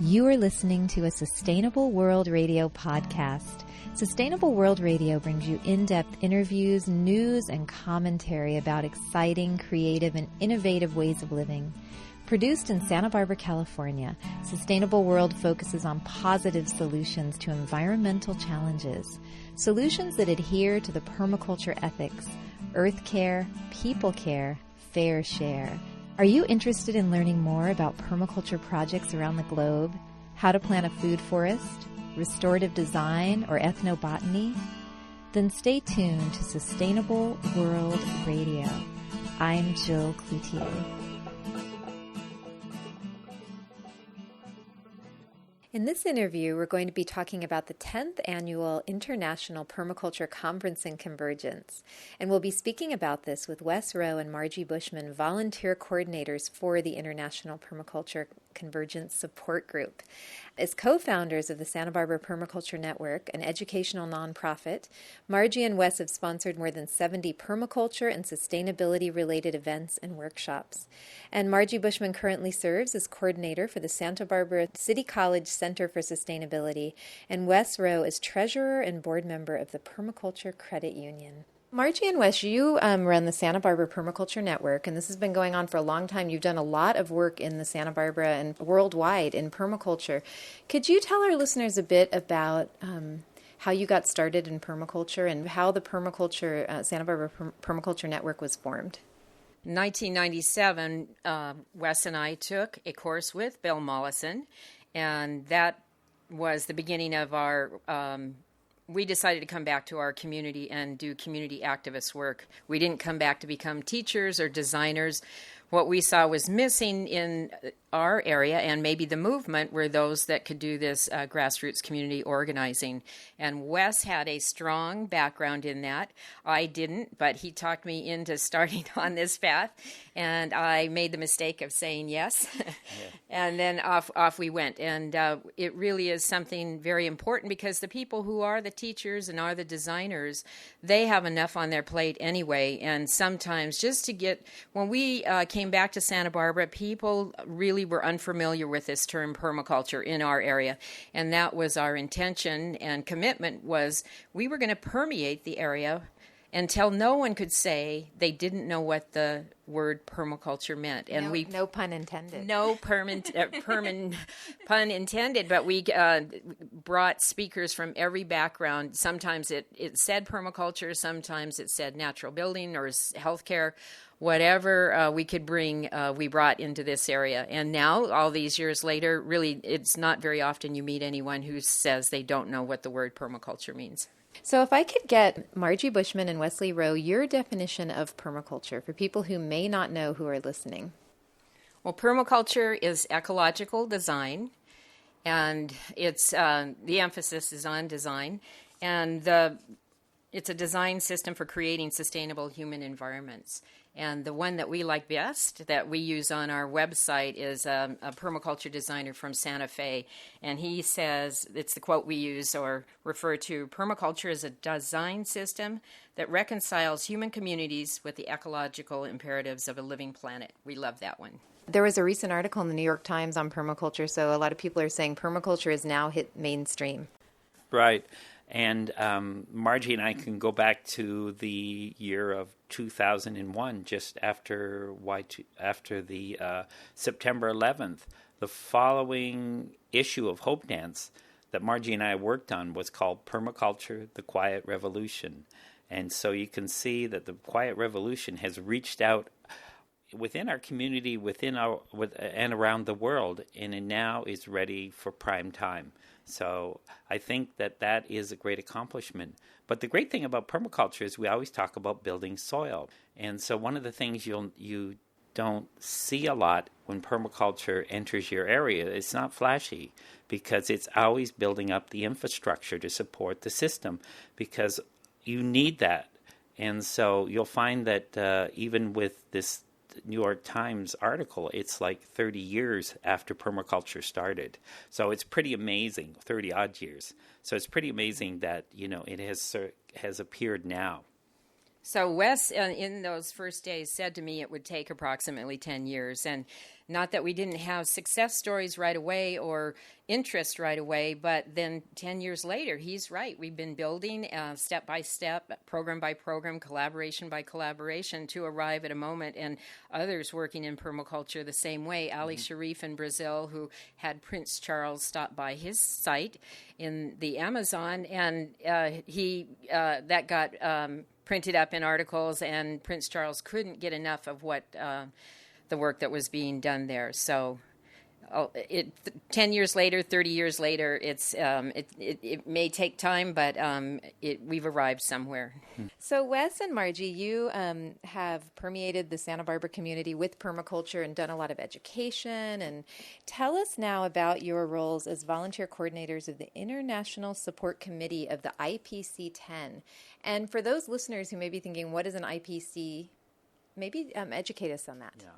You are listening to a Sustainable World Radio podcast. Sustainable World Radio brings you in-depth interviews, news, and commentary about exciting, creative, and innovative ways of living. Produced in Santa Barbara, California, Sustainable World focuses on positive solutions to environmental challenges, solutions that adhere to the permaculture ethics, earth care, people care, fair share. Are you interested in learning more about permaculture projects around the globe, how to plant a food forest, restorative design, or ethnobotany? Then stay tuned to Sustainable World Radio. I'm Jill Cloutier. In this interview, we're going to be talking about the 10th Annual International Permaculture Conference and Convergence. And we'll be speaking about this with Wes Roe and Margie Bushman, volunteer coordinators for the International Permaculture Convergence Support Group. As co-founders of the Santa Barbara Permaculture Network, an educational nonprofit, Margie and Wes have sponsored more than 70 permaculture and sustainability-related events and workshops. And Margie Bushman currently serves as coordinator for the Santa Barbara City College Center for Sustainability, and Wes Roe is treasurer and board member of the Permaculture Credit Union. Margie and Wes, you run the Santa Barbara Permaculture Network, and this has been going on for a long time. You've done a lot of work in the Santa Barbara and worldwide in permaculture. Could you tell our listeners a bit about how you got started in permaculture and how the permaculture Santa Barbara Permaculture Network was formed? In 1997, Wes and I took a course with Bill Mollison, and that was the beginning of our we decided to come back to our community and do community activist work. We didn't come back to become teachers or designers. What we saw was missing in our area and maybe the movement were those that could do this grassroots community organizing. And Wes had a strong background in that. I didn't, but he talked me into starting on this path. And I made the mistake of saying yes. And then off we went. And it really is something very important because the people who are the teachers and are the designers, they have enough on their plate anyway. And sometimes just to get, when we came back to Santa Barbara, people really were unfamiliar with this term permaculture in our area. And that was our intention and commitment was we were going to permeate the area until no one could say they didn't know what the word permaculture meant. And no pun intended. No pun intended, but we brought speakers from every background. Sometimes it said permaculture, sometimes it said natural building or healthcare. Whatever we could bring, we brought into this area. And now, all these years later, really, it's not very often you meet anyone who says they don't know what the word permaculture means. So if I could get Margie Bushman and Wes Roe, your definition of permaculture for people who may not know who are listening. Well, permaculture is ecological design, and it's the emphasis is on design, and it's a design system for creating sustainable human environments. And the one that we like best, that we use on our website, is a permaculture designer from Santa Fe. And he says, it's the quote we use or refer to, permaculture is a design system that reconciles human communities with the ecological imperatives of a living planet. We love that one. There was a recent article in the New York Times on permaculture, so a lot of people are saying permaculture has now hit mainstream. Right. And Margie and I can go back to the year of 2001, just after the September 11th. The following issue of Hope Dance that Margie and I worked on was called Permaculture, the Quiet Revolution. And so you can see that the Quiet Revolution has reached out within our community, and around the world, and it now is ready for prime time. So I think that is a great accomplishment. But the great thing about permaculture is we always talk about building soil. And so one of the things you don't see a lot when permaculture enters your area, it's not flashy because it's always building up the infrastructure to support the system because you need that. And so you'll find that even with this New York Times article, it's like 30 years after permaculture started. So it's pretty amazing, 30 odd years. So it's pretty amazing that, it has appeared now. So Wes, in those first days, said to me it would take approximately 10 years. And Not that we didn't have success stories right away or interest right away, but then 10 years later, he's right. We've been building step by step, program by program, collaboration by collaboration to arrive at a moment, and others working in permaculture the same way. Ali Sharif in Brazil, who had Prince Charles stop by his site in the Amazon, and that got printed up in articles, and Prince Charles couldn't get enough of what the work that was being done there. So 10 years later, 30 years later, it may take time, but we've arrived somewhere. So Wes and Margie, you have permeated the Santa Barbara community with permaculture and done a lot of education. And tell us now about your roles as volunteer coordinators of the International Support Committee of the IPC10. And for those listeners who may be thinking, what is an IPC? Maybe educate us on that. Yeah.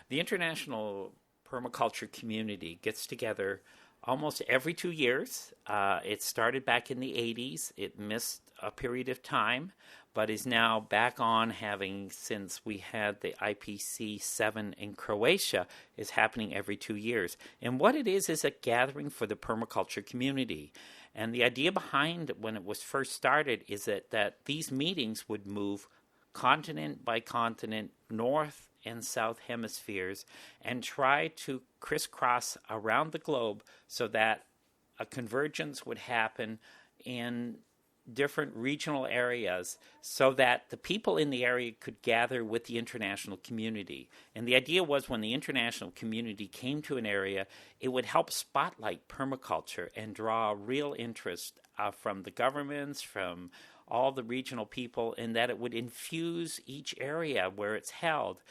The International Permaculture Community gets together almost every 2 years. It started back in the 80s. It missed a period of time, but is now back on, having, since we had the IPC7 in Croatia, is happening every 2 years. And what it is a gathering for the permaculture community. And the idea behind when it was first started is that these meetings would move continent by continent, north and south hemispheres, and try to crisscross around the globe so that a convergence would happen in different regional areas so that the people in the area could gather with the international community. And the idea was when the international community came to an area, it would help spotlight permaculture and draw real interest from the governments, from all the regional people, and that it would infuse each area where it's held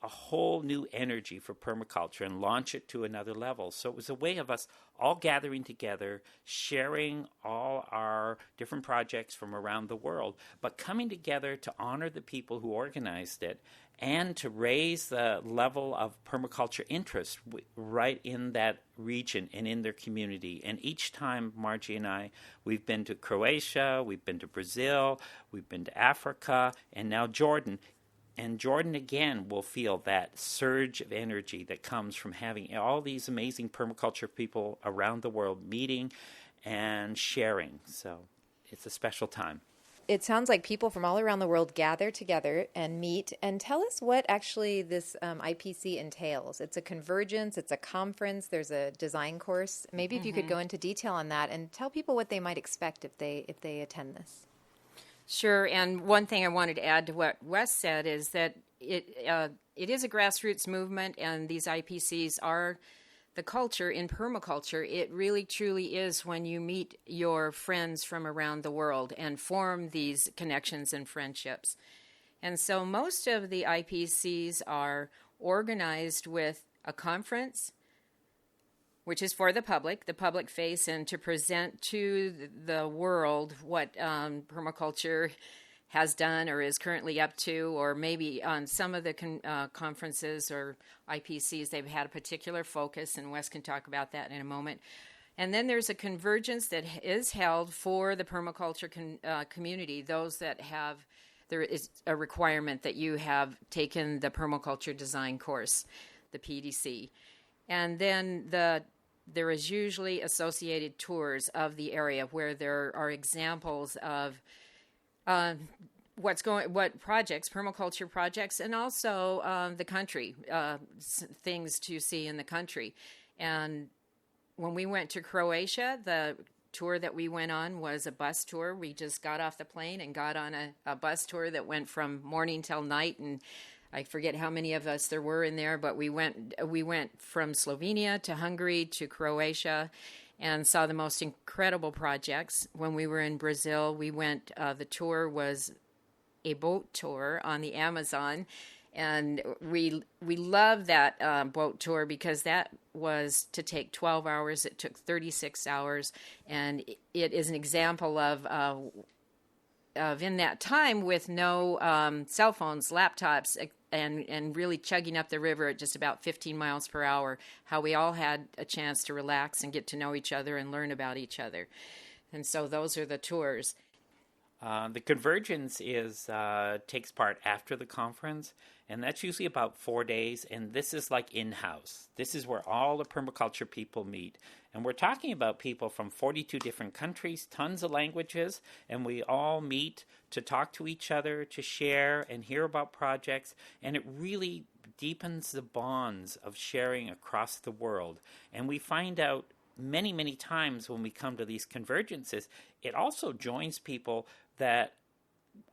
a whole new energy for permaculture and launch it to another level. So it was a way of us all gathering together, sharing all our different projects from around the world, but coming together to honor the people who organized it and to raise the level of permaculture interest right in that region and in their community. And each time, Margie and I, we've been to Croatia, we've been to Brazil, we've been to Africa, and now Jordan. And Jordan, again, will feel that surge of energy that comes from having all these amazing permaculture people around the world meeting and sharing. So it's a special time. It sounds like people from all around the world gather together and meet. And tell us what actually this IPC entails. It's a convergence, it's a conference, there's a design course. Maybe if you could go into detail on that and tell people what they might expect if they attend this. Sure, and one thing I wanted to add to what Wes said is that it is a grassroots movement, and these IPCs are the culture in permaculture. It really truly is when you meet your friends from around the world and form these connections and friendships. And so most of the IPCs are organized with a conference, which is for the public face, and to present to the world what permaculture has done or is currently up to, or maybe on some of the conferences or IPCs, they've had a particular focus, and Wes can talk about that in a moment. And then there's a convergence that is held for the permaculture community, those that have, there is a requirement that you have taken the permaculture design course, the PDC. And then there is usually associated tours of the area where there are examples of what projects, permaculture projects, and also the country, things to see in the country. And when we went to Croatia, the tour that we went on was a bus tour. We just got off the plane and got on a bus tour that went from morning till night, and I forget how many of us there were in there, but we went from Slovenia to Hungary to Croatia and saw the most incredible projects. When we were in Brazil, we went, the tour was a boat tour on the Amazon, and we loved that boat tour because that was to take 12 hours. It took 36 hours, and it is an example of in that time with no cell phones, laptops, and really chugging up the river at just about 15 miles per hour, how we all had a chance to relax and get to know each other and learn about each other. And so those are the tours. The Convergence is takes part after the conference, and that's usually about 4 days. And this is like in-house. This is where all the permaculture people meet. And we're talking about people from 42 different countries, tons of languages, and we all meet to talk to each other, to share and hear about projects. And it really deepens the bonds of sharing across the world. And we find out many, many times when we come to these convergences, it also joins people that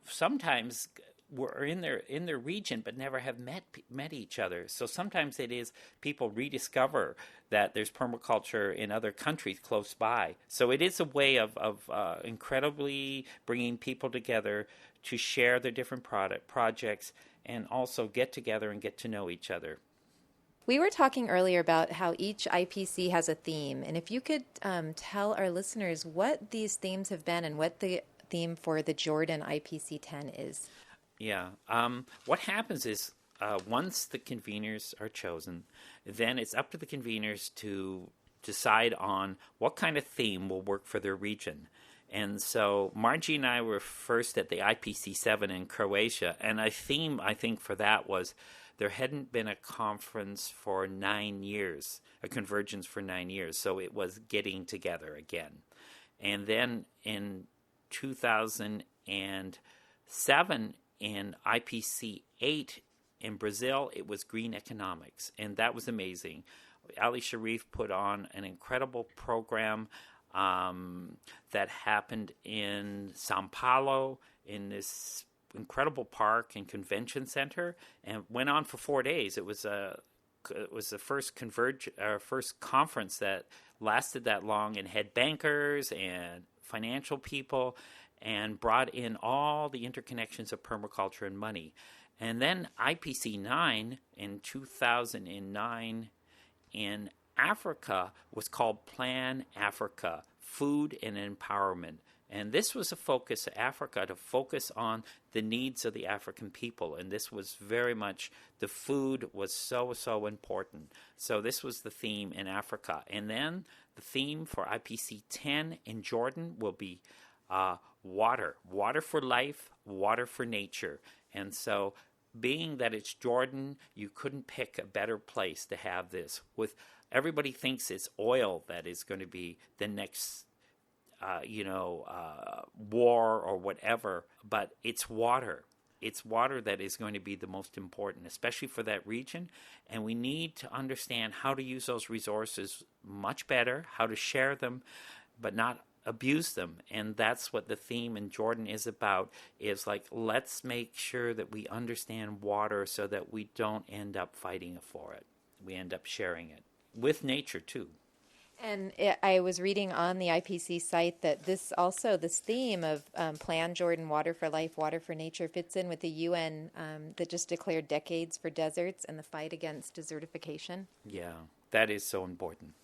sometimes were in their region but never have met each other. So sometimes it is people rediscover that there's permaculture in other countries close by. So it is a way of incredibly bringing people together to share their different projects and also get together and get to know each other. We were talking earlier about how each IPC has a theme, and if you could tell our listeners what these themes have been and what the theme for the Jordan IPC10 is. Yeah. What happens is once the conveners are chosen, then it's up to the conveners to decide on what kind of theme will work for their region. And so Margie and I were first at the IPC7 in Croatia, and a theme, I think, for that was there hadn't been a conference for 9 years, a convergence for 9 years, so it was getting together again. And then in 2007, in IPC8 in Brazil, it was green economics, and that was amazing. Ali Sharif put on an incredible program that happened in Sao Paulo in this incredible park and convention center, and went on for 4 days. It was the first first conference that lasted that long, and had bankers and financial people, and brought in all the interconnections of permaculture and money. And then IPC9 in 2009 in Africa was called Plan Africa, Food and Empowerment. And this was a focus of Africa, to focus on the needs of the African people. And this was very much, the food was so important. So this was the theme in Africa. And then the theme for IPC10 in Jordan will be water. Water for life, water for nature. And so being that it's Jordan, you couldn't pick a better place to have this. With everybody thinks it's oil that is going to be the next war or whatever, but it's water. It's water that is going to be the most important, especially for that region. And we need to understand how to use those resources much better, how to share them, but not abuse them. And that's what the theme in Jordan is about, is like, let's make sure that we understand water so that we don't end up fighting for it. We end up sharing it with nature too. And I was reading on the IPC site that this theme of Plan Jordan, Water for Life, Water for Nature, fits in with the UN that just declared decades for deserts and the fight against desertification. Yeah, that is so important.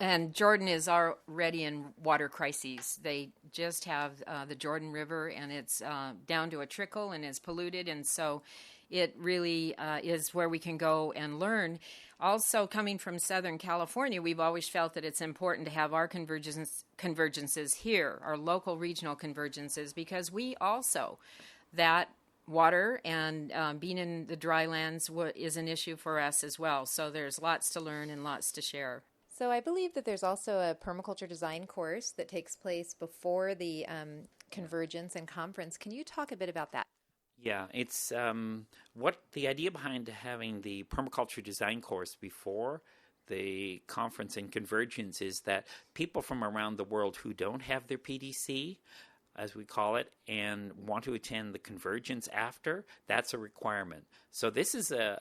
And Jordan is already in water crises. They just have the Jordan River, and it's down to a trickle and is polluted, and so it really is where we can go and learn. Also, coming from Southern California, we've always felt that it's important to have our convergences here, our local regional convergences, because we also, that water and being in the dry lands is an issue for us as well. So there's lots to learn and lots to share. So I believe that there's also a permaculture design course that takes place before the convergence and conference. Can you talk a bit about that? Yeah, it's what the idea behind having the permaculture design course before the conference and convergence is that people from around the world who don't have their PDC, as we call it, and want to attend the convergence after, that's a requirement. So this is a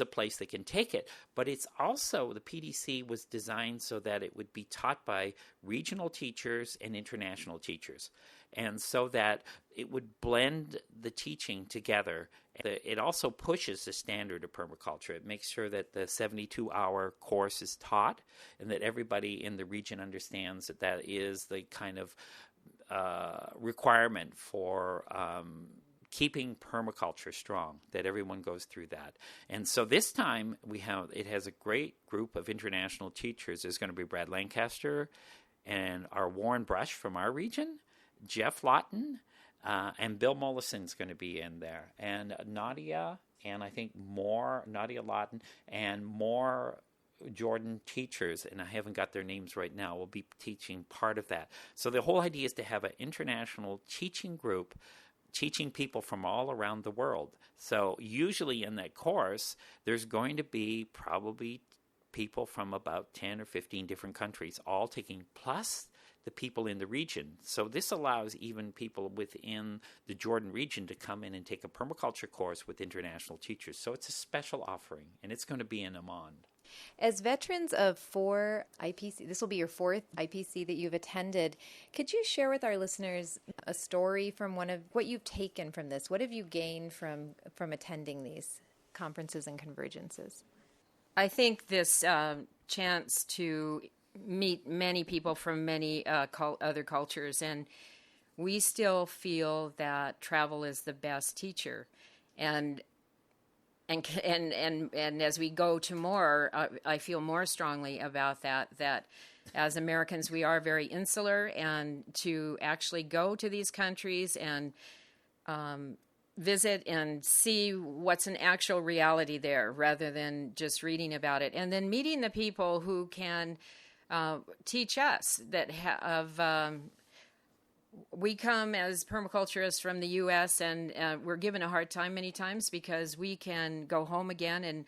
place they can take it, but it's also, the PDC was designed so that it would be taught by regional teachers and international teachers, and so that it would blend the teaching together. It also pushes the standard of permaculture. It makes sure that the 72-hour course is taught and that everybody in the region understands that that is the kind of requirement for keeping permaculture strong, that everyone goes through that. And so this time it has a great group of international teachers. There's going to be Brad Lancaster and our Warren Brush from our region, Jeff Lawton, and Bill Mollison's going to be in there, and Nadia, and I think more Nadia Lawton, and more Jordan teachers, and I haven't got their names right now, will be teaching part of that. So the whole idea is to have an international teaching group teaching people from all around the world. So usually in that course, there's going to be probably people from about 10 or 15 different countries all taking, plus the people in the region. So this allows even people within the Jordan region to come in and take a permaculture course with international teachers. So it's a special offering, and it's going to be in Amman. As veterans of 4 IPC, this will be your 4th IPC that you've attended. Could you share with our listeners a story from one of what you've taken from this? What have you gained from attending these conferences and convergences? I think this chance to meet many people from many other cultures, and we still feel that travel is the best teacher, and as we go to more, I feel more strongly about that as Americans we are very insular, and to actually go to these countries and visit and see what's an actual reality there rather than just reading about it, and then meeting the people who can teach us that we come as permaculturists from the U.S. and we're given a hard time many times because we can go home again and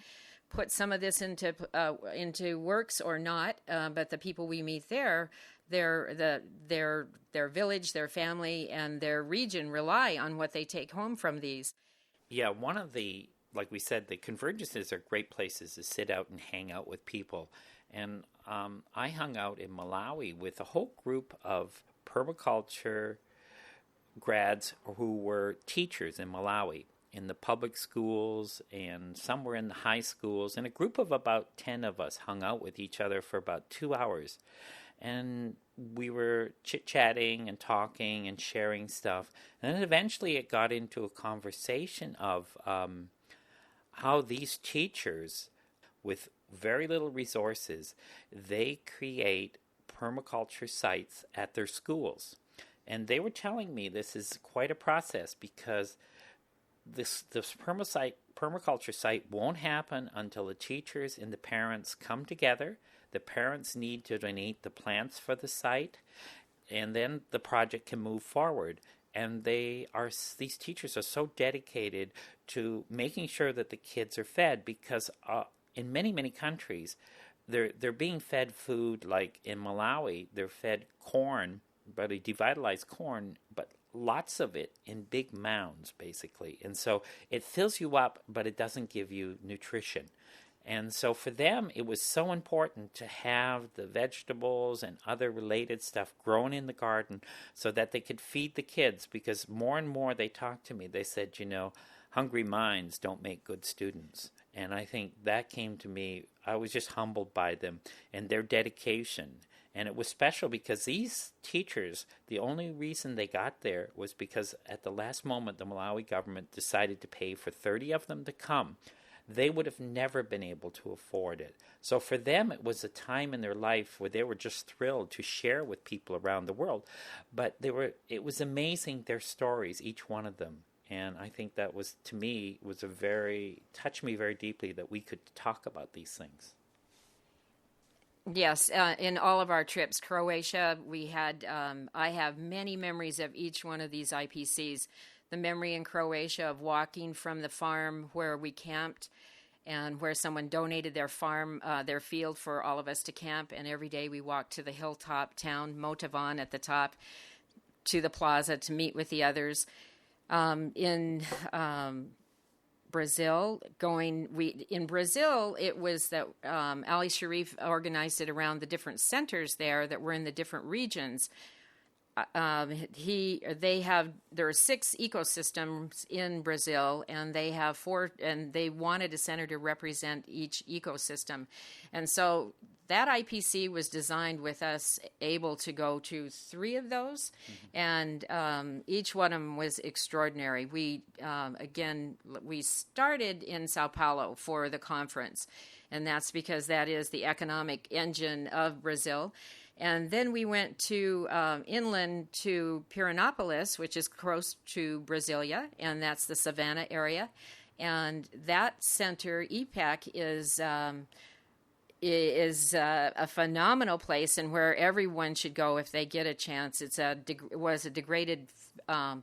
put some of this into works or not. But the people we meet there, their village, their family, and their region rely on what they take home from these. Yeah, one of the, like we said, the convergences are great places to sit out and hang out with people. And I hung out in Malawi with a whole group of permaculture grads who were teachers in Malawi, in the public schools, and some were in the high schools. And a group of about 10 of us hung out with each other for about 2 hours. And we were chit-chatting and talking and sharing stuff. And then eventually it got into a conversation of how these teachers, with very little resources, they create permaculture sites at their schools. And they were telling me this is quite a process because this permaculture site won't happen until the teachers and the parents come together. The parents need to donate the plants for the site, and then the project can move forward. And these teachers are so dedicated to making sure that the kids are fed because in many, many countries, they're being fed food, like in Malawi, they're fed corn, but a devitalized corn, but lots of it in big mounds, basically. And so it fills you up, but it doesn't give you nutrition. And so for them, it was so important to have the vegetables and other related stuff grown in the garden so that they could feed the kids, because more and more they talked to me. They said, hungry minds don't make good students. And I think that came to me. I was just humbled by them and their dedication. And it was special because these teachers, the only reason they got there was because at the last moment, the Malawi government decided to pay for 30 of them to come. They would have never been able to afford it. So for them, it was a time in their life where they were just thrilled to share with people around the world. But it was amazing, their stories, each one of them. And I think that was, to me, touched me very deeply that we could talk about these things. Yes, in all of our trips, Croatia, we had, I have many memories of each one of these IPCs. The memory in Croatia of walking from the farm where we camped and where someone donated their farm, their field for all of us to camp. And every day we walked to the hilltop town, Motavan at the top, to the plaza to meet with the others. In Brazil, in Brazil, it was that Ali Sharif organized it around the different centers there that were in the different regions. There are 6 ecosystems in Brazil, and they have 4, and they wanted a center to represent each ecosystem. And so that IPC was designed with us able to go to 3 of those, and each one of them was extraordinary. We started in Sao Paulo for the conference, and that's because that is the economic engine of Brazil. And then we went to inland to Pirenópolis, which is close to Brasilia, and that's the Savannah area. And that center, EPAC, is a phenomenal place, and where everyone should go if they get a chance. It was a degraded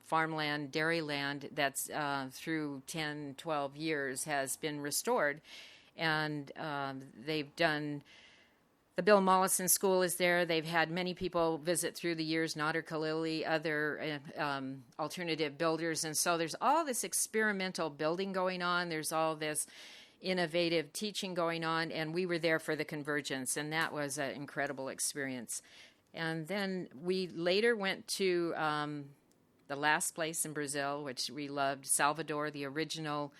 farmland, dairy land that's through 10, 12 years has been restored, and they've done. The Bill Mollison School is there. They've had many people visit through the years, Nader Khalili, other alternative builders. And so there's all this experimental building going on. There's all this innovative teaching going on. And we were there for the Convergence, and that was an incredible experience. And then we later went to the last place in Brazil, which we loved, Salvador, the original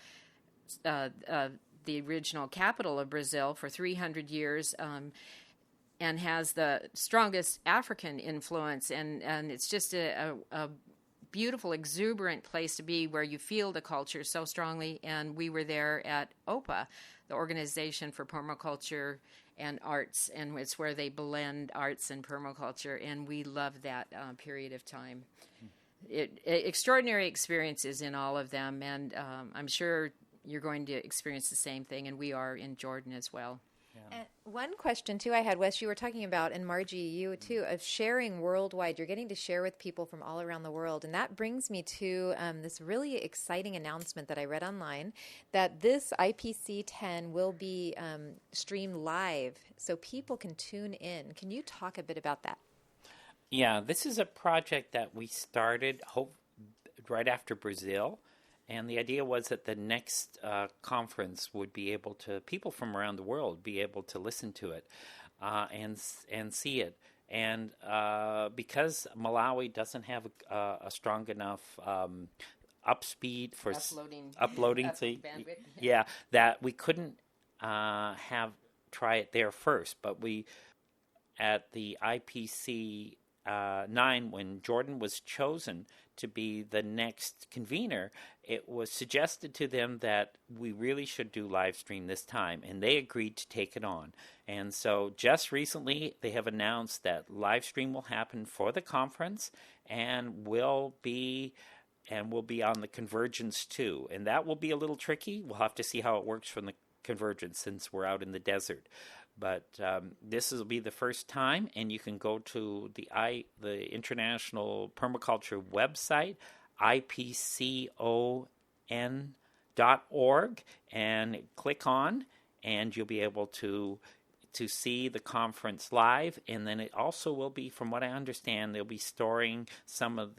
capital of Brazil for 300 years. And has the strongest African influence, and it's just a beautiful, exuberant place to be where you feel the culture so strongly. And we were there at OPA, the Organization for Permaculture and Arts, and it's where they blend arts and permaculture, and we loved that period of time. Extraordinary experiences in all of them, and I'm sure you're going to experience the same thing, and we are in Jordan as well. And one question, too, I had, Wes, you were talking about, and Margie, you too, of sharing worldwide. You're getting to share with people from all around the world. And that brings me to this really exciting announcement that I read online, that this IPC10 will be streamed live so people can tune in. Can you talk a bit about that? Yeah, this is a project that we started right after Brazil. And the idea was that the next conference would be able to, people from around the world, be able to listen to it and see it. And because Malawi doesn't have a strong enough upspeed for uploading, yeah, that we couldn't try it there first. But we, at the IPC 9, when Jordan was chosen to be the next convener, it was suggested to them that we really should do live stream this time, and they agreed to take it on. And so just recently they have announced that live stream will happen for the conference and will be on the Convergence too. And that will be a little tricky. We'll have to see how it works from the Convergence since we're out in the desert. But this will be the first time, and you can go to the International Permaculture website, IPCon.org, and click on, and you'll be able to see the conference live. And then it also will be, from what I understand, they'll be storing some of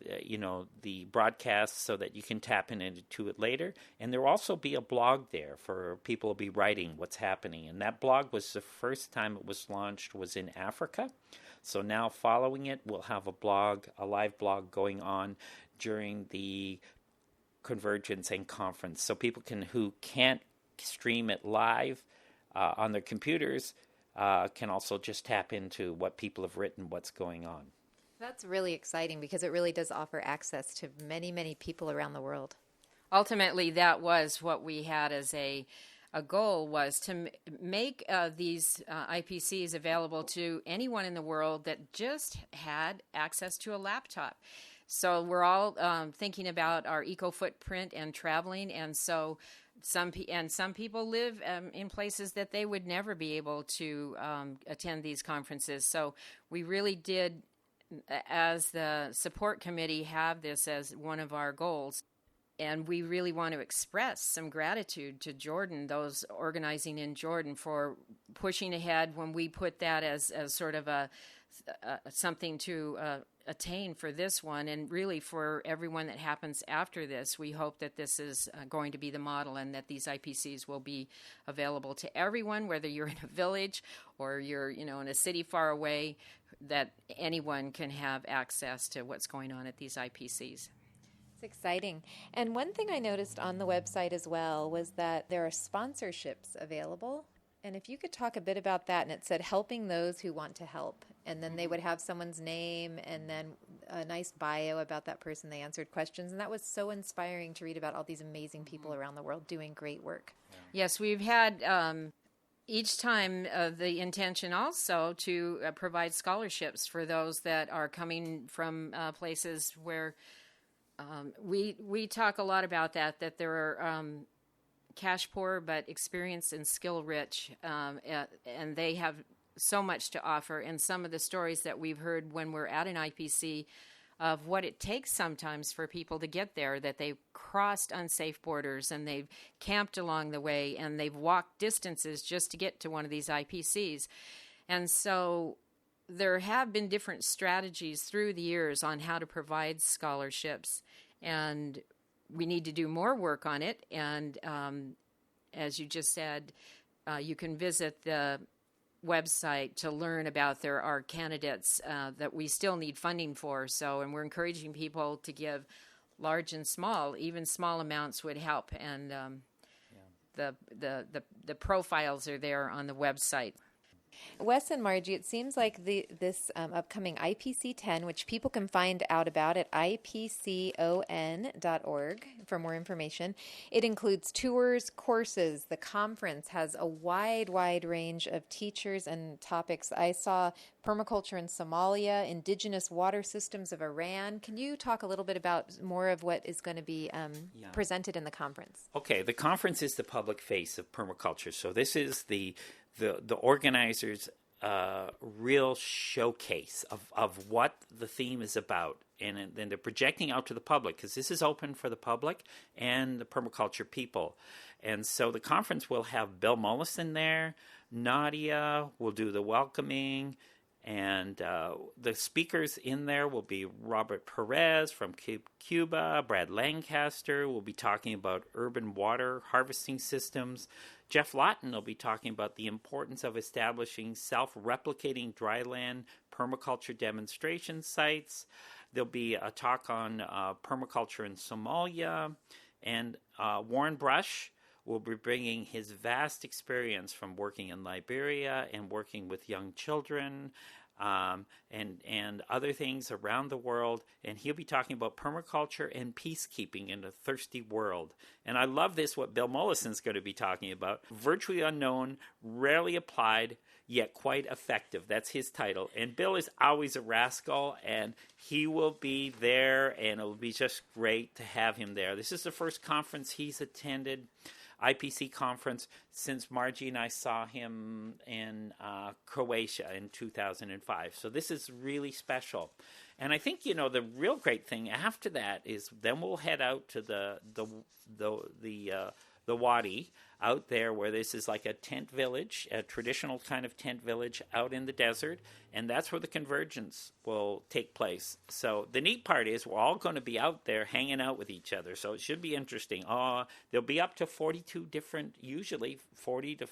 the broadcasts so that you can tap into it later. And there will also be a blog there for people to be writing what's happening. And that blog was the first time it was launched was in Africa. So now following it, we'll have a live blog going on during the Convergence and Conference. So people who can't stream it live on their computers can also just tap into what people have written, what's going on. That's really exciting because it really does offer access to many, many people around the world. Ultimately, that was what we had as a goal, was to make these IPCs available to anyone in the world that just had access to a laptop. So we're all thinking about our eco footprint and traveling, and so some people live in places that they would never be able to attend these conferences. So we really did, as the support committee, have this as one of our goals. And we really want to express some gratitude to Jordan, those organizing in Jordan, for pushing ahead when we put that as sort of something to attain for this one, and really for everyone that happens after this. We hope that this is going to be the model, and that these IPCs will be available to everyone, whether you're in a village or you're in a city far away, that anyone can have access to what's going on at these IPCs. It's exciting. And one thing I noticed on the website as well was that there are sponsorships available. And if you could talk a bit about that, and it said helping those who want to help. And then they would have someone's name and then a nice bio about that person. They answered questions. And that was so inspiring to read about all these amazing people around the world doing great work. Yes, we've had each time the intention also to provide scholarships for those that are coming from places where we talk a lot about that there are cash poor but experienced and skill rich, and they have so much to offer. And some of the stories that we've heard when we're at an IPC of what it takes sometimes for people to get there, that they've crossed unsafe borders and they've camped along the way and they've walked distances just to get to one of these IPCs. And so there have been different strategies through the years on how to provide scholarships, and we need to do more work on it. And as you just said, you can visit the website to learn about there are candidates that we still need funding for. So, and we're encouraging people to large and small. Even small amounts would help. And the profiles are there on the website. Wes and Margie, it seems like this upcoming IPC10, which people can find out about at IPCon.org for more information, it includes tours, courses. The conference has a wide range of teachers and topics. I saw permaculture in Somalia, indigenous water systems of Iran. Can you talk a little bit about more of what is going to be presented in the conference? Okay, the conference is the public face of permaculture. So this is the organizers' real showcase of what the theme is about. And then they're projecting out to the public, because this is open for the public and the permaculture people. And so the conference will have Bill Mollison there, Nadia will do the welcoming, and the speakers in there will be Robert Perez from Cuba, Brad Lancaster will be talking about urban water harvesting systems. Jeff Lawton will be talking about the importance of establishing self-replicating dryland permaculture demonstration sites. There'll be a talk on permaculture in Somalia, and Warren Brush will be bringing his vast experience from working in Liberia and working with young children and other things around the world. And he'll be talking about permaculture and peacekeeping in a thirsty world. And I love this, what Bill Mollison's going to be talking about. Virtually unknown, rarely applied, yet quite effective. That's his title. And Bill is always a rascal, and he will be there, and it'll be just great to have him there. This is the first conference he's attended, IPC conference, since Margie and I saw him in Croatia in 2005. So this is really special. And I think, the real great thing after that is then we'll head out to the Wadi out there, where this is like a tent village, a traditional kind of tent village out in the desert, and that's where the Convergence will take place. So the neat part is we're all going to be out there hanging out with each other, so it should be interesting. There'll be up to 42 different, usually 40 to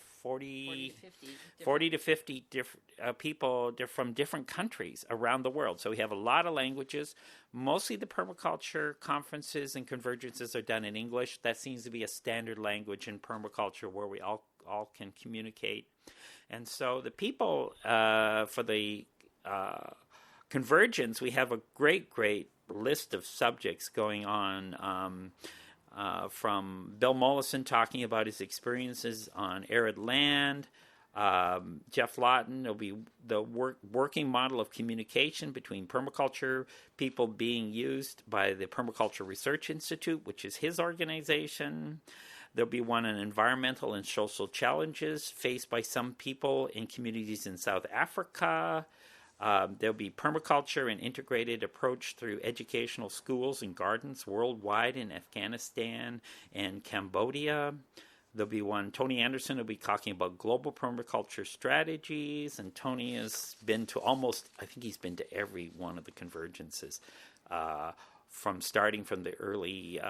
50 different people from different countries around the world. So we have a lot of languages. Mostly the permaculture conferences and convergences are done in English. That seems to be a standard language in permaculture where we all can communicate. And so the people for the Convergence, we have a great list of subjects going on, from Bill Mollison talking about his experiences on arid land. Jeff Lawton will be the working model of communication between permaculture people being used by the Permaculture Research Institute, which is his organization. There'll be one on environmental and social challenges faced by some people in communities in South Africa. There'll be permaculture and integrated approach through educational schools and gardens worldwide in Afghanistan and Cambodia. There'll be one, Tony Anderson will be talking about global permaculture strategies, and Tony has been to he's been to every one of the Convergences, starting from the early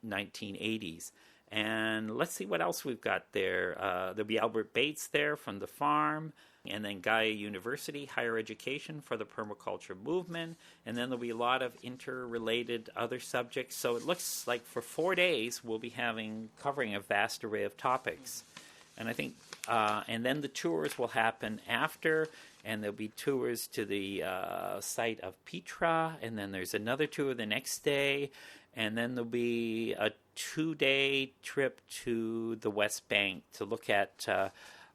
1980s. And let's see what else we've got there. There'll be Albert Bates there from the farm, and then Gaia University, higher education for the permaculture movement. And then there'll be a lot of interrelated other subjects. So it looks like for 4 days we'll be covering a vast array of topics. And I think, and then the tours will happen after, and there'll be tours to the site of Petra, and then there's another tour the next day, and then there'll be 2-day trip to the West Bank to look at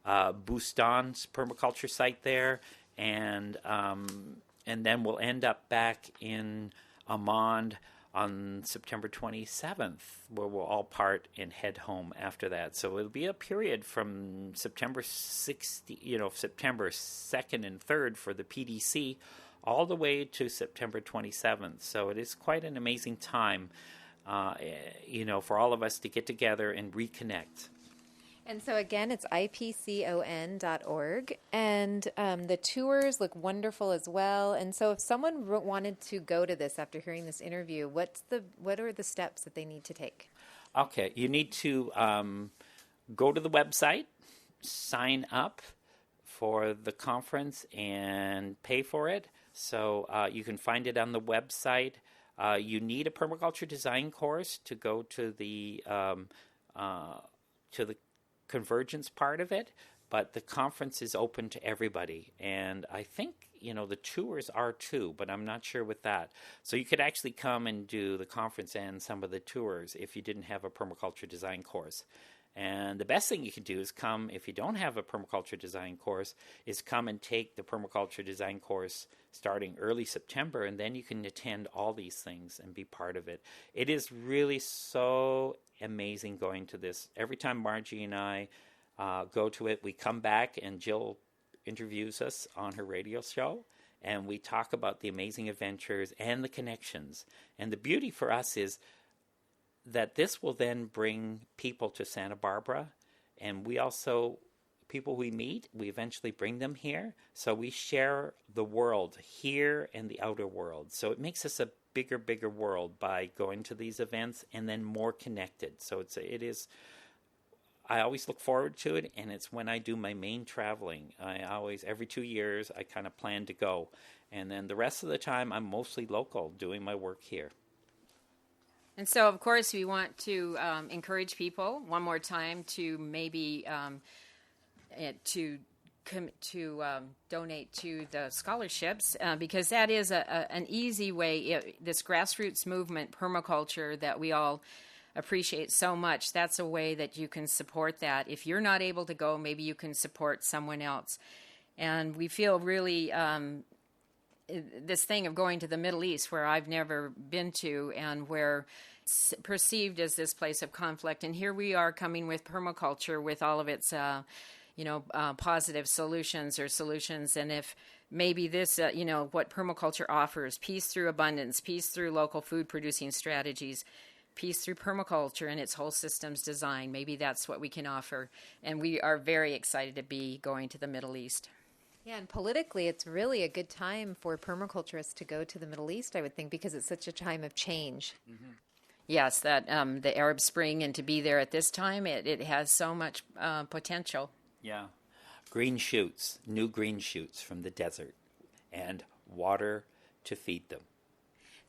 Bustan's permaculture site there, and then we'll end up back in Amman on September 27th, where we'll all part and head home after that. So it'll be a period from September 2nd and 3rd for the PDC, all the way to September 27th. So it is quite an amazing time, for all of us to get together and reconnect. And so again, it's IPCon.org, and the tours look wonderful as well. And so if someone wanted to go to this after hearing this interview, what are the steps that they need to take? Okay, you need to go to the website, sign up for the conference, and pay for it. So you can find it on the website. You need a permaculture design course to go to the Convergence part of it, but the conference is open to everybody. And I think, the tours are too, but I'm not sure with that. So you could actually come and do the conference and some of the tours if you didn't have a permaculture design course. And the best thing you can do is come, if you don't have a permaculture design course, is come and take the permaculture design course starting early September, and then you can attend all these things and be part of it. It is really so amazing going to this. Every time Margie and I go to it, we come back and Jill interviews us on her radio show, and we talk about the amazing adventures and the connections. And the beauty for us is that this will then bring people to Santa Barbara, and we also, people we meet, we eventually bring them here. So we share the world here and the outer world. So it makes us a bigger world by going to these events and then more connected. So it is. I always look forward to it, and it's when I do my main traveling. Every 2 years, I kind of plan to go. And then the rest of the time, I'm mostly local doing my work here. And so, of course, we want to encourage people one more time to maybe donate to the scholarships, because that is an easy way. This grassroots movement, permaculture, that we all appreciate so much, that's a way that you can support that. If you're not able to go, maybe you can support someone else. And we feel really this thing of going to the Middle East, where I've never been to, and where it's perceived as this place of conflict. And here we are coming with permaculture with all of its positive solutions. And if maybe this, what permaculture offers, peace through abundance, peace through local food producing strategies, peace through permaculture and its whole systems design, maybe that's what we can offer. And we are very excited to be going to the Middle East. Yeah, and politically, it's really a good time for permaculturists to go to the Middle East, I would think, because it's such a time of change. Mm-hmm. Yes, that the Arab Spring, and to be there at this time, it has so much potential. Yeah. Green shoots, new green shoots from the desert, and water to feed them.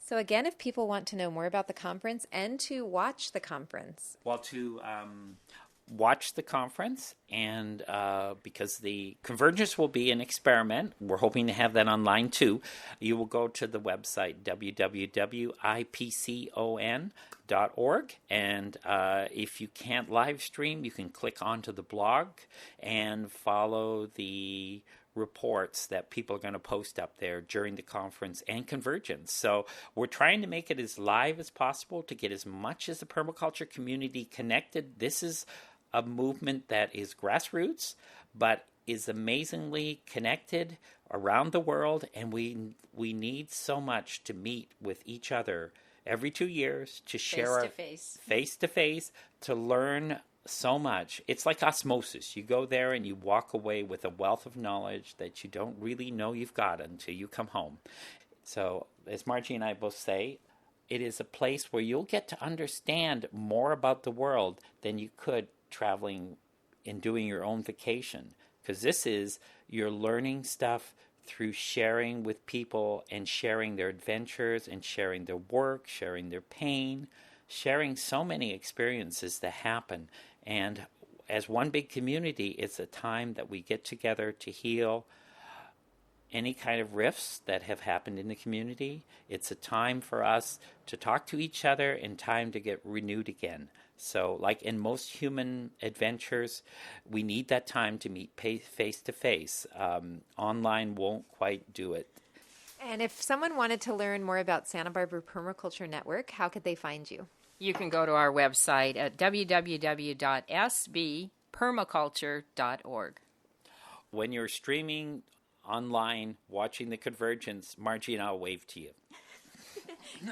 So again, if people want to know more about the conference and to watch the conference. Well, to watch the conference, and because the Convergence will be an experiment, we're hoping to have that online too. You will go to the website www.ipcon.org, and if you can't live stream, you can click onto the blog and follow the reports that people are going to post up there during the conference and Convergence. So we're trying to make it as live as possible to get as much as the permaculture community connected. This is a movement that is grassroots, but is amazingly connected around the world, and we need so much to meet with each other every 2 years to share face to face, to learn so much. It's like osmosis. You go there and you walk away with a wealth of knowledge that you don't really know you've got until you come home. So, as Margie and I both say, it is a place where you'll get to understand more about the world than you could traveling and doing your own vacation. Because this is, you're learning stuff through sharing with people and sharing their adventures and sharing their work, sharing their pain, sharing so many experiences that happen. And as one big community, it's a time that we get together to heal any kind of rifts that have happened in the community. It's a time for us to talk to each other and time to get renewed again. So like in most human adventures, we need that time to meet face to face. Online won't quite do it. And if someone wanted to learn more about Santa Barbara Permaculture Network, how could they find you? You can go to our website at www.sbpermaculture.org. When you're streaming online, watching the Convergence, Margie and I'll wave to you.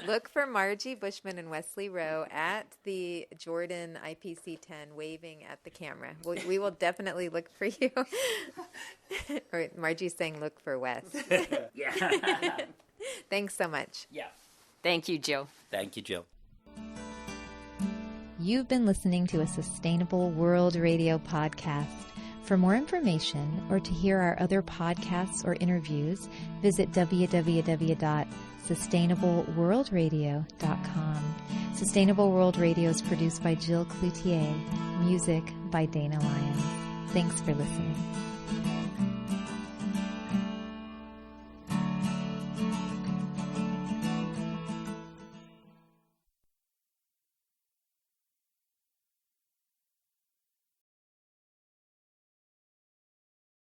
Look for Margie Bushman and Wes Roe at the Jordan IPC10 waving at the camera. We will definitely look for you. Or Margie's saying look for Wes. Yeah. Thanks so much. Yeah. Thank you, Jill. Thank you, Jill. You've been listening to a Sustainable World Radio podcast. For more information or to hear our other podcasts or interviews, visit www.sustainableworldradio.com. Sustainable World Radio is produced by Jill Cloutier. Music by Dana Lyons. Thanks for listening.